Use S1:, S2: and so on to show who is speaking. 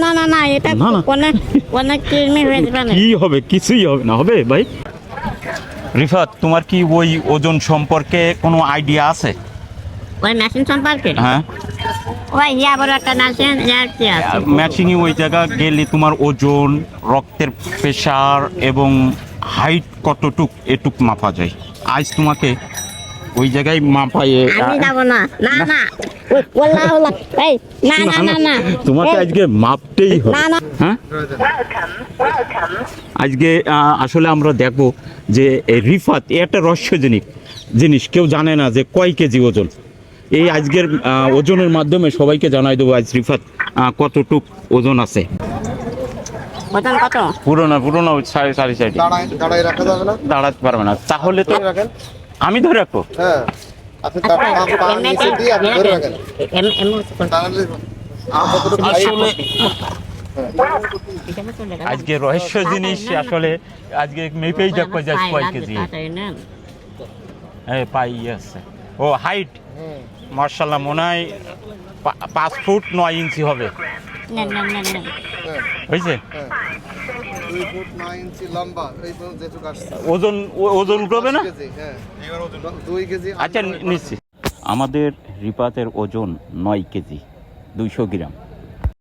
S1: না না না এটা
S2: না, না।
S1: অনেক অনেক কৃমি হয়ে যাবে।
S2: কি হবে? কিছুই হবে না, হবে ভাই? রিফাত, তোমার কি ওই ওজন সম্পর্কে কোনো আইডিয়া আছে?
S1: ওই মেশিন সম্পর্কে
S2: হ্যাঁ,
S1: ওই ইয়া বড় একটা মেশিন ইয়ার কি আছে
S2: ম্যাচিংয়ে ওই জায়গা গেলে তোমার ওজন, রক্তের প্রেশার এবং হাইট কতটুক এটুক মাপা যায়। আজ তোমাকে ওই জায়গায় মাপায়ে
S1: আমি যাব না না না ওলা ওলা এই না না না না
S2: তোমাকে আজকে মাপতেই হবে।
S1: না না
S2: হ্যাঁ, আজকে আসলে আমরা দেখব যে এই রিফাত এ একটা রহস্যজনক জিনিস, কেউ জানে না যে কয় কেজি ওজন। এই আজকের ওজনের মাধ্যমে সবাইকে জানাই দেবো আজ রিফাত কতটুক ওজন আছে।
S1: ওজন কত
S2: পুরোনো পুরোনো সাড়ে সাড়ে সাইডে
S3: দাঁড়ায় রাখা যাবে না?
S2: দাঁড়াতে পারবে না, তাহলে তো
S3: রাখেন।
S2: আমি ধরে রাখবো।
S3: হ্যাঁ, আপনি তার পা নিচে দিয়ে আপনি ধরে রাখেন। দাঁড়ালে কতটুকু
S2: আসলে
S1: এম
S2: আজকে রহস্য জিনিস আসলে আজকে মেপেই দেখবো যে কয় কেজি। হ্যাঁ, পাই আছে। ও হাইট মার্শাল্লাহ মনে হয় 5 ফুট 9 ইঞ্চি হবে, হয়েছে?
S3: 2 ফুট 9 ইঞ্চি লম্বা, এই পর্যন্ত যেটুকু আসছে।
S2: ওজন ওজন উঠবে না?
S3: 10 কেজি, হ্যাঁ। 2 কেজি।
S2: আচ্ছা নিচ্ছি। আমাদের রিপাতের ওজন 9 কেজি 200 গ্রাম।